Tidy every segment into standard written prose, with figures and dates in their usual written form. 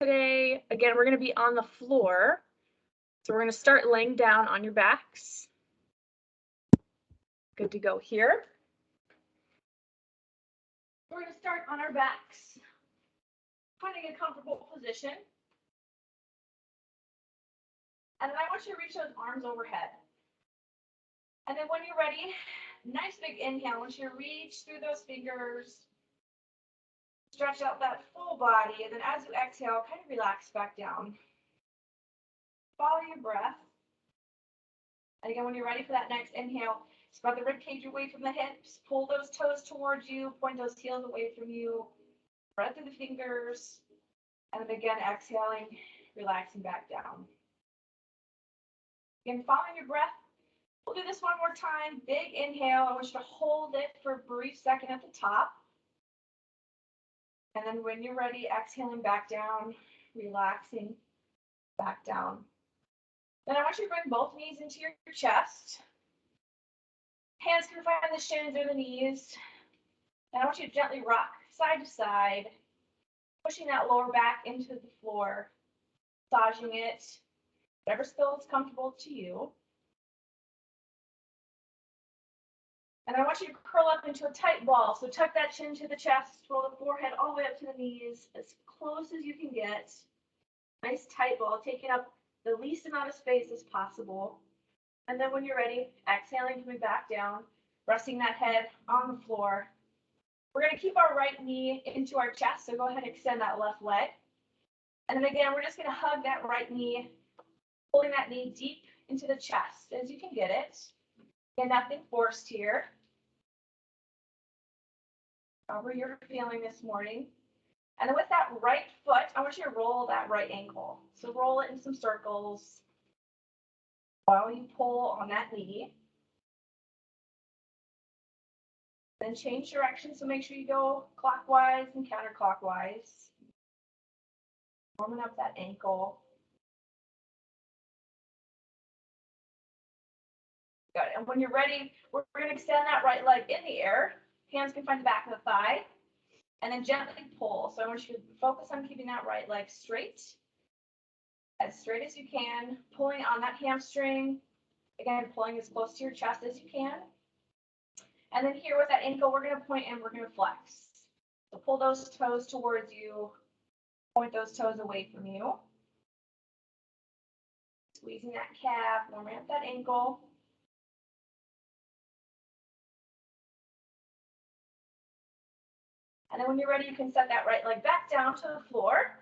Today, again, we're going to be on the floor. So we're going to start laying down on your backs. Good to go here. We're going to start on our backs, finding a comfortable position. And then I want you to reach those arms overhead. And then when you're ready, nice big inhale. I want you to reach through those fingers, stretch out that full body. And then as you exhale, kind of relax back down. Follow your breath. And again, when you're ready for that next inhale, spread the rib cage away from the hips, pull those toes towards you, point those heels away from you, spread through the fingers, and then again, exhaling, relaxing back down. Again, following your breath, we'll do this one more time. Big inhale. I want you to hold it for a brief second at the top. And then when you're ready, exhaling back down, relaxing back down. Then I want you to bring both knees into your chest. Hands can find the shins or the knees. And I want you to gently rock side to side, pushing that lower back into the floor, massaging it, whatever feels comfortable to you. And I want you to curl up into a tight ball. So tuck that chin to the chest, roll the forehead all the way up to the knees, as close as you can get. Nice tight ball, taking up the least amount of space as possible. And then when you're ready, exhaling, coming back down, resting that head on the floor. We're going to keep our right knee into our chest, so go ahead and extend that left leg. And then again, we're just going to hug that right knee, pulling that knee deep into the chest as you can get it. Again, nothing forced here. However you're feeling this morning. And then with that right foot, I want you to roll that right ankle. So roll it in some circles while you pull on that knee. Then change direction, so make sure you go clockwise and counterclockwise. Warming up that ankle. Good. And when you're ready, we're going to extend that right leg in the air. Hands can find the back of the thigh. And then gently pull. So I want you to focus on keeping that right leg straight as you can. Pulling on that hamstring. Again, pulling as close to your chest as you can. And then here with that ankle, we're going to point and we're going to flex. So pull those toes towards you. Point those toes away from you. Squeezing that calf, warming up that ankle. And then when you're ready, you can set that right leg back down to the floor.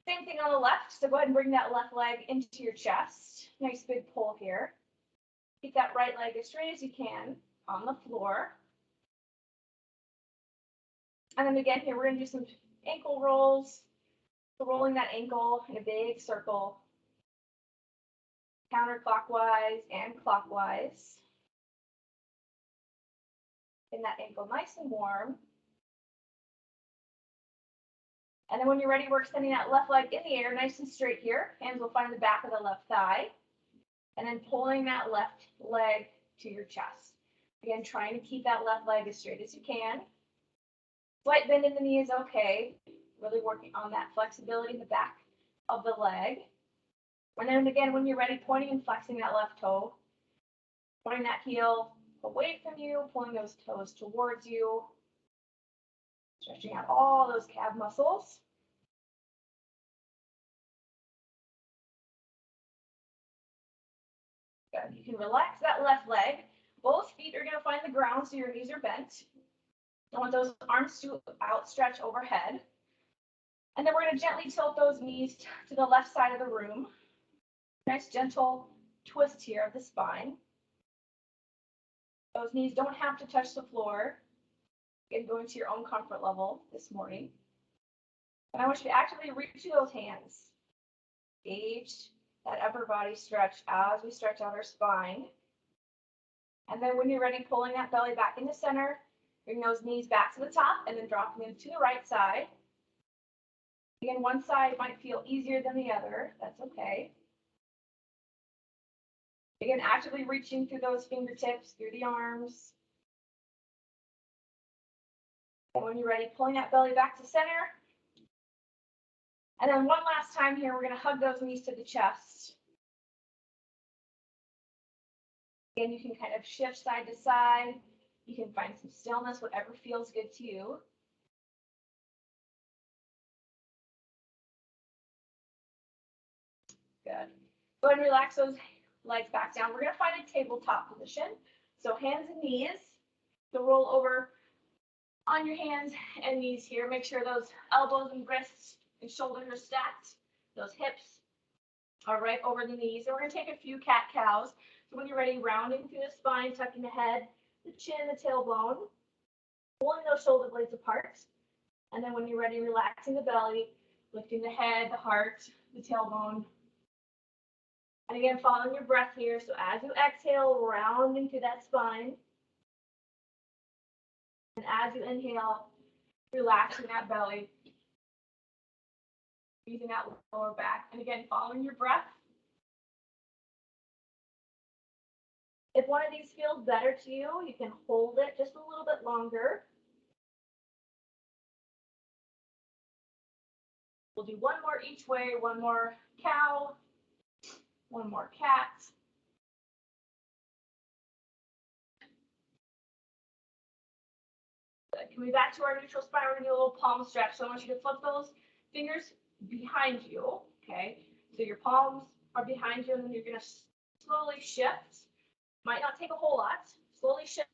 Same thing on the left. So go ahead and bring that left leg into your chest. Nice big pull here. Keep that right leg as straight as you can on the floor. And then again, here we're going to do some ankle rolls. So rolling that ankle in a big circle, counterclockwise and clockwise. Getting that ankle nice and warm. And then when you're ready, we're extending that left leg in the air, nice and straight here. Hands will find the back of the left thigh. And then pulling that left leg to your chest. Again, trying to keep that left leg as straight as you can. Slight bend in the knee is okay. Really working on that flexibility in the back of the leg. And then again, when you're ready, pointing and flexing that left toe. Pointing that heel away from you, pulling those toes towards you. Stretching out all those calf muscles. Good. You can relax that left leg. Both feet are going to find the ground, so your knees are bent. I want those arms to outstretch overhead. And then we're going to gently tilt those knees to the left side of the room. Nice gentle twist here of the spine. Those knees don't have to touch the floor. Again, going to your own comfort level this morning. And I want you to actively reach through those hands. Engage that upper body stretch as we stretch out our spine. And then when you're ready, pulling that belly back into center. Bring those knees back to the top and then dropping them to the right side. Again, one side might feel easier than the other. That's okay. Again, actively reaching through those fingertips, through the arms. And when you're ready, pulling that belly back to center. And then one last time here, we're going to hug those knees to the chest. Again, you can kind of shift side to side. You can find some stillness, whatever feels good to you. Good. Go ahead and relax those legs back down. We're going to find a tabletop position. So hands and knees. So roll over on your hands and knees here. Make sure those elbows and wrists and shoulders are stacked. Those hips are right over the knees. And we're going to take a few cat-cows. So when you're ready, rounding through the spine, tucking the head, the chin, the tailbone, pulling those shoulder blades apart. And then when you're ready, relaxing the belly, lifting the head, the heart, the tailbone. And again, following your breath here. So as you exhale, rounding through that spine. And as you inhale, relaxing that belly. Breathing out lower back. And again, following your breath. If one of these feels better to you, you can hold it just a little bit longer. We'll do one more each way, one more cow, one more cat. Good. Coming back to our neutral spine, we're going to do a little palm stretch. So I want you to flip those fingers behind you, okay? So your palms are behind you, and then you're going to slowly shift. Might not take a whole lot. Slowly shift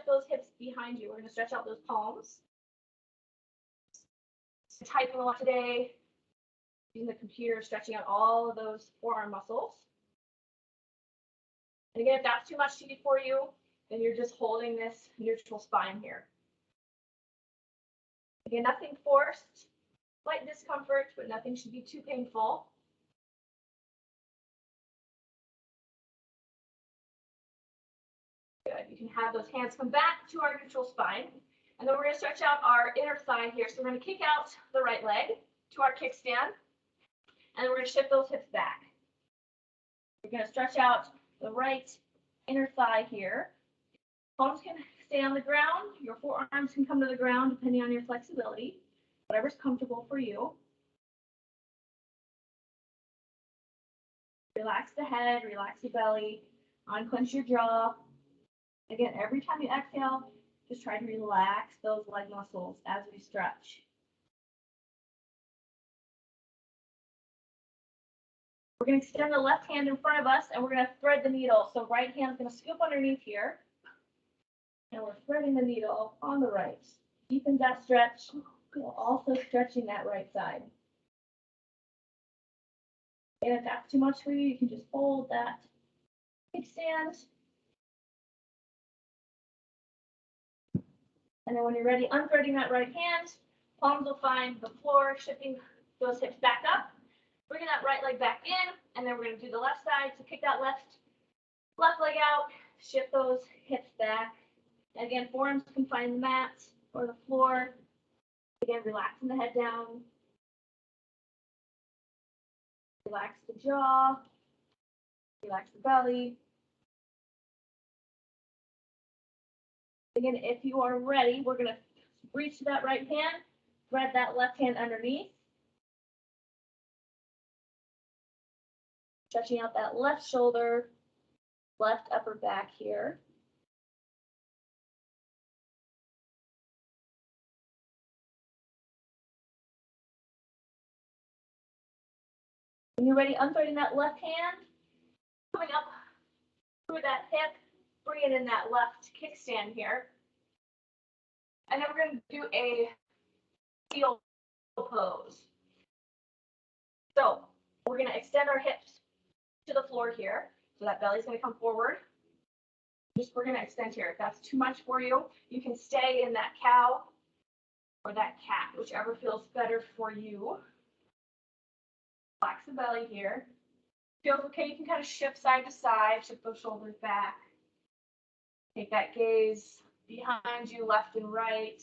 those hips behind you. We're going to stretch out those palms. Typing a lot today, using the computer, stretching out all of those forearm muscles. And again, if that's too much for you, then you're just holding this neutral spine here. Again, nothing forced, slight discomfort, but nothing should be too painful. Good. You can have those hands come back to our neutral spine. And then we're going to stretch out our inner thigh here. So we're going to kick out the right leg to our kickstand. And then we're going to shift those hips back. We're going to stretch out the right inner thigh here. Palms can stay on the ground. Your forearms can come to the ground depending on your flexibility. Whatever's comfortable for you. Relax the head, relax the belly, unclench your jaw. Again, every time you exhale, just try to relax those leg muscles as we stretch. We're going to extend the left hand in front of us, and we're going to thread the needle. So right hand's going to scoop underneath here, and we're threading the needle on the right. Deepen that stretch, while also stretching that right side. And if that's too much for you, you can just hold that kickstand. And then when you're ready, unthreading that right hand, palms will find the floor, shifting those hips back up, bringing that right leg back in, and then we're going to do the left side. So kick that left leg out, shift those hips back. And again, forearms can find the mat or the floor. Again, relaxing the head down. Relax the jaw. Relax the belly. Again, if you are ready, we're going to reach to that right hand, thread that left hand underneath. Stretching out that left shoulder, left upper back here. When you're ready, unthreading that left hand, coming up through that hip, bringing in that left kickstand here. And then we're going to do a heel pose. So we're going to extend our hips to the floor here. So that belly's going to come forward. We're going to extend here. If that's too much for you, you can stay in that cow or that cat, whichever feels better for you. Relax the belly here. Feels okay, you can kind of shift side to side, shift those shoulders back. Take that gaze behind you, left and right.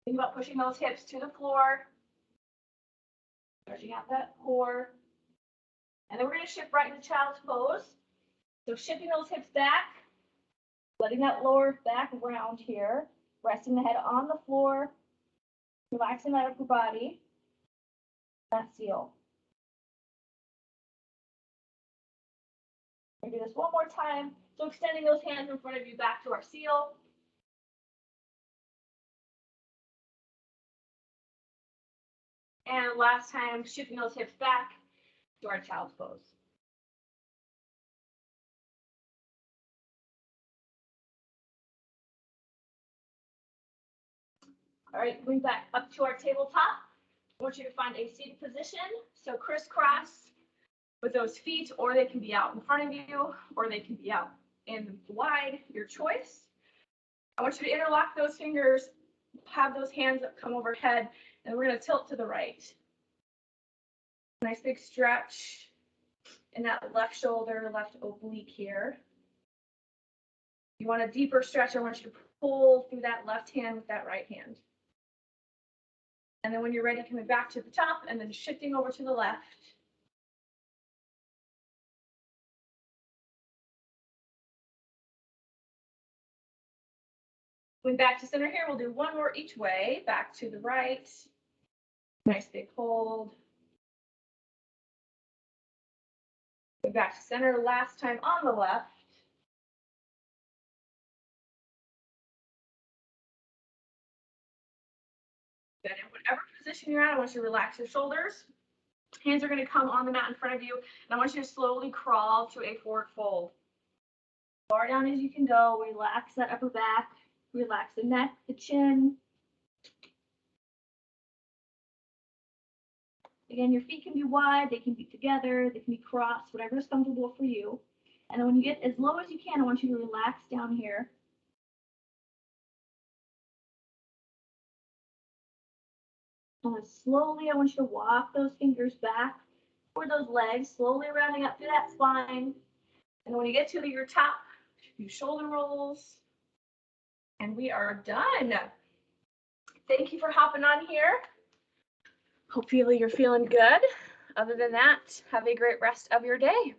Think about pushing those hips to the floor. Stretching out that core. And then we're going to shift right into child's pose. So shifting those hips back, letting that lower back round here, resting the head on the floor, relaxing that upper body. that seal. We're gonna do this one more time. So extending those hands in front of you back to our seal. And last time, shifting those hips back to our child's pose. All right, going back up to our tabletop. I want you to find a seated position. So crisscross with those feet, or they can be out in front of you, or they can be out in wide, your choice. I want you to interlock those fingers, have those hands up, come overhead, and we're going to tilt to the right. Nice big stretch in that left shoulder, left oblique here. If you want a deeper stretch, I want you to pull through that left hand with that right hand. And then when you're ready, coming back to the top and then shifting over to the left. Going back to center here, we'll do one more each way, back to the right. Nice big hold. Going back to center last time on the left. Good, in whatever position you're at, I want you to relax your shoulders. Hands are going to come on the mat in front of you, and I want you to slowly crawl to a forward fold. Far down as you can go, relax that upper back, relax the neck, the chin. Again, your feet can be wide, they can be together, they can be crossed, whatever is comfortable for you. And then when you get as low as you can, I want you to relax down here. And then slowly, I want you to walk those fingers back toward those legs, slowly rounding up through that spine. And when you get to your top, do shoulder rolls. And we are done. Thank you for hopping on here. Hopefully you're feeling good. Other than that, have a great rest of your day.